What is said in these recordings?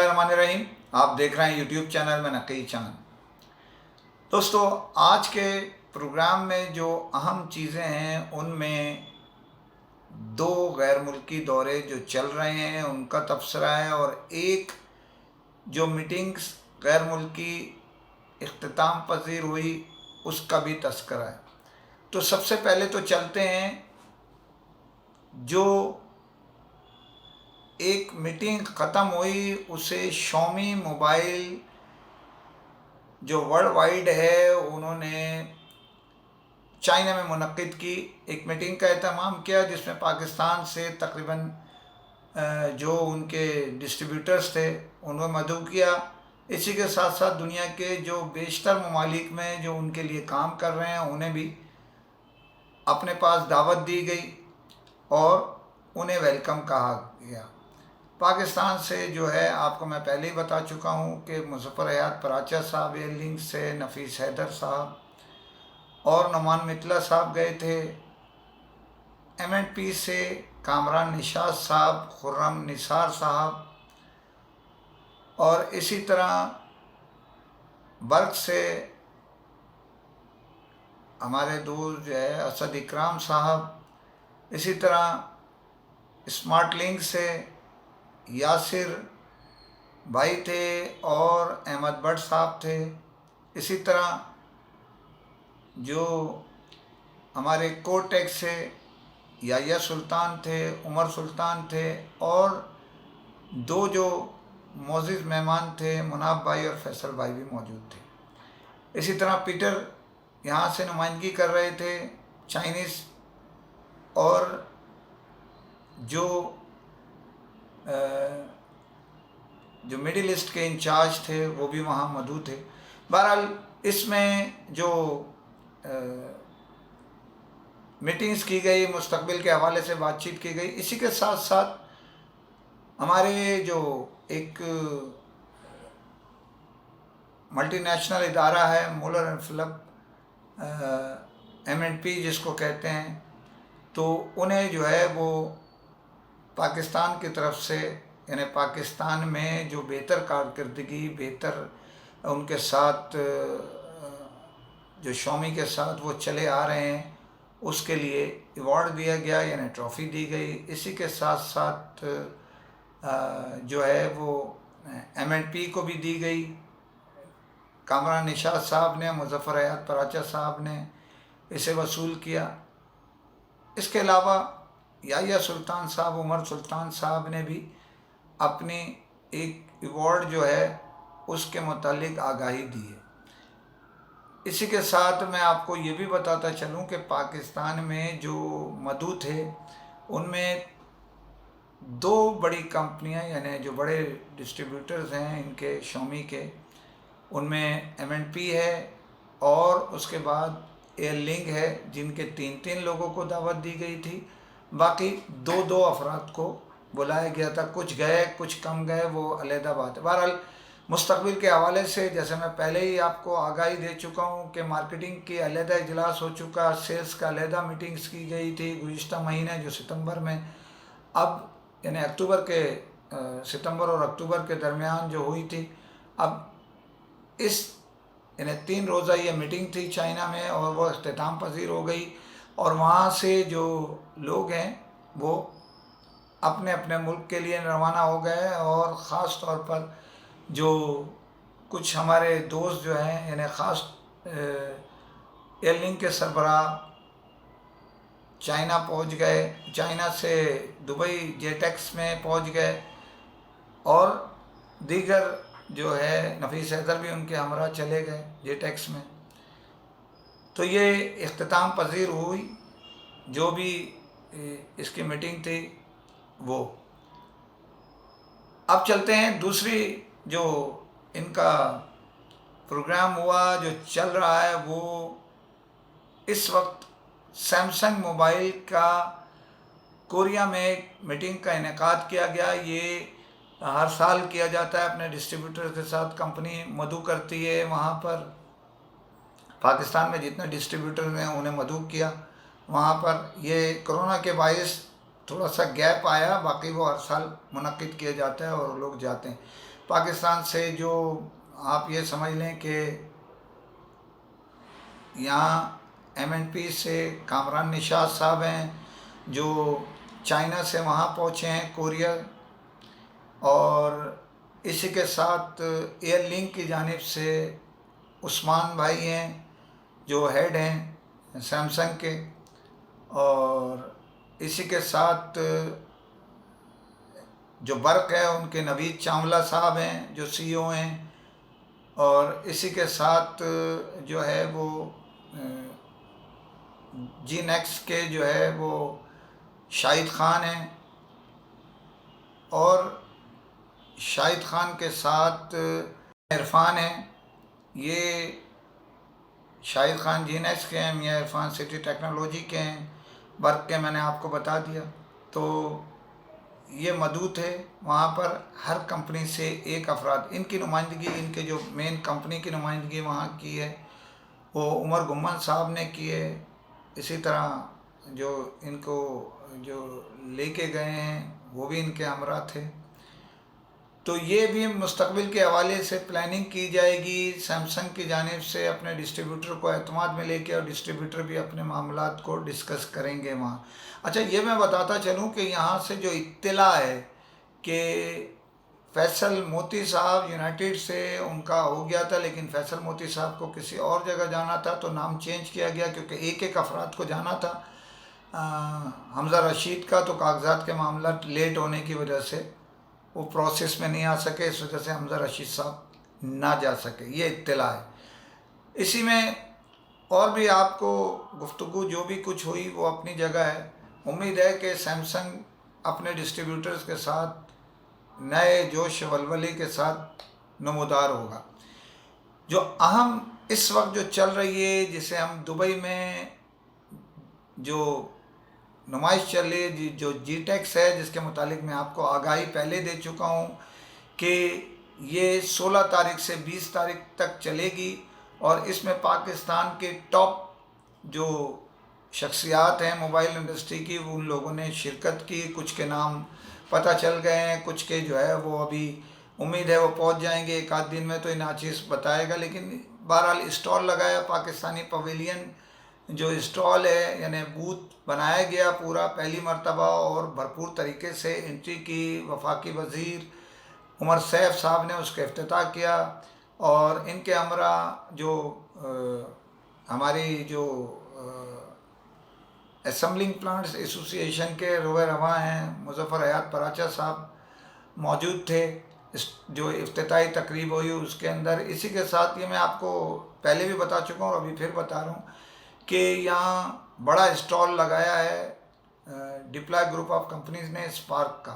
बिस्मिल्लाहिर्रहमानिर्रहीम। आप देख रहे हैं यूट्यूब चैनल में नकी चांद। दोस्तों, आज के प्रोग्राम में जो अहम चीज़ें हैं उनमें दो गैर मुल्की दौरे जो चल रहे हैं उनका तबसरा है, और एक जो मीटिंग्स गैर मुल्की इख्तिताम पजीर हुई उसका भी तस्करा है। तो सबसे पहले तो चलते हैं जो एक मीटिंग ख़त्म हुई, उसे शॉमी मोबाइल जो वर्ल्ड वाइड है उन्होंने चाइना में मुनक्किद की एक मीटिंग का एहतमाम किया, जिसमें पाकिस्तान से तकरीबन जो उनके डिस्ट्रीब्यूटर्स थे उन्होंने मदऊ किया। इसी के साथ साथ दुनिया के जो बेशतर ममालिक में जो उनके लिए काम कर रहे हैं उन्हें भी अपने पास दावत दी गई और उन्हें वेलकम कहा गया। पाकिस्तान से जो है आपको मैं पहले ही बता चुका हूँ कि मुज़फ़्फ़र हयात पराचा साहब एयरलिंक से, नफ़ीस हैदर साहब और नुमान मितला साहब गए थे। M&P से कामरान निशात साहब, खुर्रम निसार साहब, और इसी तरह बर्क से हमारे दोस्त जो है असद इकराम साहब, इसी तरह स्मार्ट लिंक से यासिर भाई थे और अहमद भट्ट साहब थे। इसी तरह जो हमारे कोटेक से याया सुल्तान थे, उमर सुल्तान थे, और दो जो मोअज़्ज़िज़ मेहमान थे मुनाफ भाई और फैसल भाई भी मौजूद थे। इसी तरह पीटर यहाँ से नुमाइंदगी कर रहे थे चाइनीज़, और जो मिडिल ईस्ट के इंचार्ज थे वो भी वहाँ मौजूद थे। बहरहाल इसमें जो मीटिंग्स की गई, मुस्तकबिल के हवाले से बातचीत की गई। इसी के साथ साथ हमारे जो एक मल्टीनेशनल इदारा है मुलर एंड फिलिप M&P जिसको कहते हैं, तो उन्हें जो है वो पाकिस्तान की तरफ से, यानी पाकिस्तान में जो बेहतर कारकर्दगी, बेहतर उनके साथ जो शॉमी के साथ वो चले आ रहे हैं उसके लिए अवार्ड दिया गया, यानी ट्रॉफ़ी दी गई। इसी के साथ साथ जो है वो M&P को भी दी गई। कामरान निशात साहब ने, मुज़फ़्फ़र हयात पराचा साहब ने इसे वसूल किया। इसके अलावा याया सुल्तान साहब, उमर सुल्तान साहब ने भी अपनी एक अवार्ड जो है उसके मुतालिक आगाही दी है। इसी के साथ मैं आपको ये भी बताता चलूँ कि पाकिस्तान में जो मदऊ थे उनमें दो बड़ी कंपनियां, यानी जो बड़े डिस्ट्रीब्यूटर्स हैं इनके शॉमी के, उनमें M&P है और उसके बाद एयरलिंक है, जिनके तीन तीन लोगों को दावत दी गई थी। बाकी दो दो अफराद को बुलाया गया था, कुछ गए कुछ कम गए, वो अलहदा बात है। बहरहाल मुस्तकबिल के हवाले से जैसे मैं पहले ही आपको आगाही दे चुका हूँ कि मार्केटिंग की अलहदा इजलास हो चुका, सेल्स का अलहदा मीटिंग्स की गई थी गुज़िश्ता महीने जो सितंबर में, अब यानी अक्टूबर के सितंबर और अक्टूबर के दरमियान जो हुई थी। अब इस यानी 3 रोज़ा ये मीटिंग थी चाइना में और वो इख्तिताम पजीर हो गई, और वहाँ से जो लोग हैं वो अपने अपने मुल्क के लिए रवाना हो गए। और ख़ास तौर पर जो कुछ हमारे दोस्त जो हैं, यानी ख़ास एयरलिंक के सरबराह चाइना पहुंच गए, चाइना से दुबई जेटेक्स में पहुंच गए, और दीगर जो है नफ़ीस हैदर भी उनके हमरा चले गए जेटेक्स में। तो ये इख्तिताम पजीर हुई जो भी इसकी मीटिंग थी वो। अब चलते हैं दूसरी जो इनका प्रोग्राम हुआ जो चल रहा है, वो इस वक्त सैमसंग मोबाइल का कोरिया में एक मीटिंग का इनेकाद किया गया। ये हर साल किया जाता है, अपने डिस्ट्रीब्यूटर के साथ कंपनी मदऊ करती है। वहाँ पर पाकिस्तान में जितने डिस्ट्रीब्यूटर हैं उन्हें मदऊ किया। वहाँ पर ये कोरोना के बायस थोड़ा सा गैप आया, बाकी वो हर साल मुनक्किद किया जाता है और लोग जाते हैं। पाकिस्तान से जो आप ये समझ लें कि यहाँ MNP से कामरान निशात साहब हैं जो चाइना से वहाँ पहुँचे हैं, कोरिया, और इसी के साथ एयर लिंक की जानिब से उस्मान भाई हैं जो हेड हैं सैमसंग के, और इसी के साथ जो बर्क है उनके नवीद चावला साहब हैं जो CEO हैं, और इसी के साथ जो है वो G-Next के जो है वो शाहिद ख़ान हैं, और शाहिद ख़ान के साथ इरफान हैं। ये शाहिद ख़ान G-Next के हैं, मियाँ इरफान सिटी टेक्नोलॉजी के हैं, बर्क के मैंने आपको बता दिया। तो ये मदू थे, वहाँ पर हर कंपनी से एक अफराद, इनकी नुमाइंदगी, इनके जो मेन कंपनी की नुमाइंदगी वहाँ की है वो उमर गुम्मन साहब ने की है। इसी तरह जो इनको जो लेके गए हैं वो भी इनके हमरा थे। तो ये भी मुस्तकबिल के हवाले से प्लानिंग की जाएगी सैमसंग की जानिब से, अपने डिस्ट्रीब्यूटर को एतमाद में लेके, और डिस्ट्रीब्यूटर भी अपने मामलात को डिस्कस करेंगे वहाँ। अच्छा, ये मैं बताता चलूँ कि यहाँ से जो इत्तला है कि फैसल मोती साहब यूनाइटेड से उनका हो गया था, लेकिन फैसल मोती साहब को किसी और जगह जाना था तो नाम चेंज किया गया, क्योंकि एक एक अफराद को जाना था। हमज़ा रशीद का तो कागजात के मामला लेट होने की वजह से वो प्रोसेस में नहीं आ सके, इस वजह से हमज़ा रशीद साहब ना जा सके, ये इत्तला है। इसी में और भी आपको गुफ्तगू जो भी कुछ हुई वो अपनी जगह है। उम्मीद है कि सैमसंग अपने डिस्ट्रीब्यूटर्स के साथ नए जोश वलवले के साथ नमूदार होगा। जो अहम इस वक्त जो चल रही है, जिसे हम दुबई में जो नुमाइश चल रही है, जो G-Tex है, जिसके मुतालिक मैं आपको आगाही पहले दे चुका हूँ कि ये 16 तारीख से 20 तारीख तक चलेगी, और इसमें पाकिस्तान के टॉप जो शख्सियात हैं मोबाइल इंडस्ट्री की, उन लोगों ने शिरकत की। कुछ के नाम पता चल गए हैं, कुछ के जो है वो अभी उम्मीद है वो पहुंच जाएंगे एक आध दिन में, तो इनाचिस बताएगा। लेकिन बहरहाल स्टॉल लगाया, पाकिस्तानी पवेलियन जो स्टॉल है यानी बूथ बनाया गया पूरा पहली मर्तबा, और भरपूर तरीके से एंट्री की। वफाकी वज़ीर उमर सैफ साहब ने उसका इफ्तिताह किया, और इनके हमरा जो हमारी जो असम्बलिंग प्लांट्स एसोसिएशन के रोए रवा हैं मुज़फ़्फ़र हयात पराचा साहब मौजूद थे जो इफ्तिताही तकरीब हुई उसके अंदर। इसी के साथ ये मैं आपको पहले भी बता चुका हूँ और अभी फिर बता रहा हूँ कि यहाँ बड़ा स्टॉल लगाया है डिप्लॉय ग्रुप ऑफ कंपनीज़ ने स्पार्क का।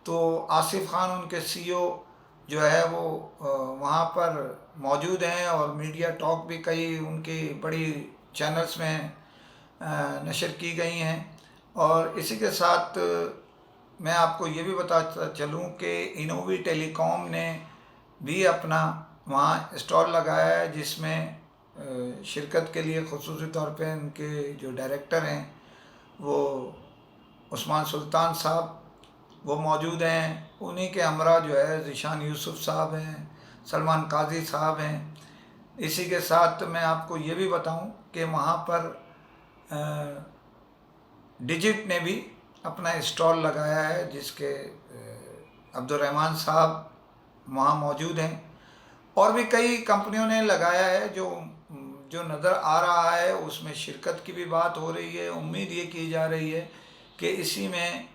तो आसिफ खान उनके CEO जो है वो वहाँ पर मौजूद हैं, और मीडिया टॉक भी कई उनकी बड़ी चैनल्स में नशर की गई हैं। और इसी के साथ मैं आपको ये भी बताता चलूँ कि इनोवी टेलीकॉम ने भी अपना वहाँ स्टॉल लगाया है, जिसमें शिरकत के लिए ख़ुसूसी तौर पे उनके जो डायरेक्टर हैं वो उस्मान सुल्तान साहब वो मौजूद हैं। उन्हीं के हमरा जो है ज़ीशान यूसुफ साहब हैं, सलमान काजी साहब हैं। इसी के साथ मैं आपको ये भी बताऊं कि वहाँ पर डिजिट ने भी अपना स्टॉल लगाया है, जिसके अब्दुर्रहमान साहब वहाँ मौजूद हैं। और भी कई कंपनियों ने लगाया है जो नज़र आ रहा है, उसमें शिरकत की भी बात हो रही है। उम्मीद ये की जा रही है कि इसी में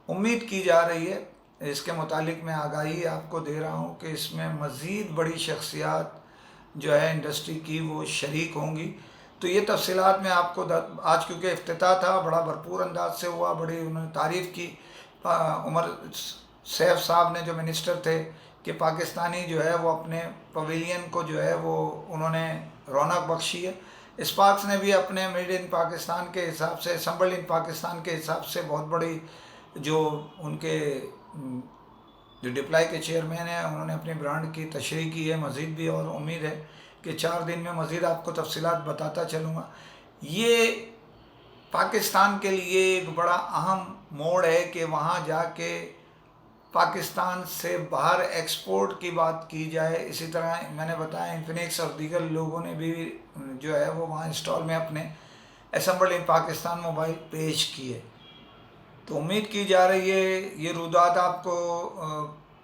उम्मीद की जा रही है, इसके मुतालिक मैं आगाही आपको दे रहा हूँ कि इसमें मज़ीद बड़ी शख्सियात जो है इंडस्ट्री की वो शरीक होंगी। तो ये तफसीलात मैं आपको आज क्योंकि इफ्तिताह था बड़ा भरपूर अंदाज से हुआ, बड़ी उन्होंने तारीफ़ की उमर सैफ साहब ने जो मिनिस्टर थे कि पाकिस्तानी जो है वो अपने पवेलियन को जो है वो उन्होंने रौनक बख्शी है। स्पार्क्स ने भी अपने मेड इन पाकिस्तान के हिसाब से, असम्बल्ड इन पाकिस्तान के हिसाब से बहुत बड़ी जो उनके जो डिप्लाई के चेयरमैन हैं उन्होंने अपनी ब्रांड की तशरीह की है मज़ीद भी, और उम्मीद है कि 4 दिन में मज़ीद आपको तफसीलात बताता चलूँगा। ये पाकिस्तान के लिए एक बड़ा अहम मोड़ है कि वहाँ जाके पाकिस्तान से बाहर एक्सपोर्ट की बात की जाए। इसी तरह मैंने बताया इन्फिनिक्स और दीगर लोगों ने भी जो है वो वहाँ स्टॉल में अपने असेंबल्ड इन पाकिस्तान मोबाइल पेश किए। तो उम्मीद की जा रही है ये रुदात आपको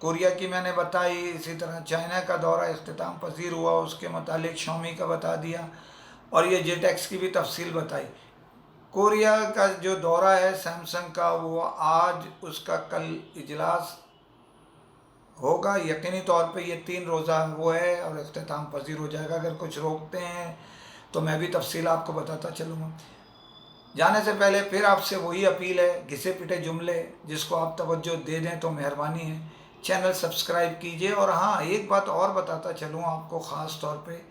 कोरिया की मैंने बताई, इसी तरह चाइना का दौरा इख्तिताम पजीर हुआ उसके मुतालिक शॉमी का बता दिया, और ये जेटेक्स की भी तफसील बताई। कोरिया का जो दौरा है सैमसंग का, वो आज उसका कल इजलास होगा यकीनी तौर पे। ये 3 रोज़ा वो है और इख्तिताम पजीर हो जाएगा। अगर कुछ रोकते हैं तो मैं भी तफसील आपको बताता चलूँगा। जाने से पहले फिर आपसे वही अपील है, घिसे पिटे जुमले जिसको आप तवज्जो दे दें तो मेहरबानी है। चैनल सब्सक्राइब कीजिए। और हाँ, एक बात और बताता चलूँ आपको ख़ास तौर पे,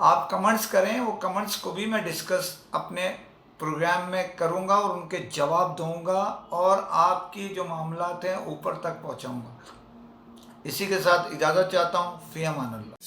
आप कमेंट्स करें, वो कमेंट्स को भी मैं डिस्कस अपने प्रोग्राम में करूँगा और उनके जवाब दूँगा और आपकी जो मामलात हैं ऊपर तक पहुँचाऊँगा। इसी के साथ इजाज़त चाहता हूँ। फ़ी अमान अल्लाह।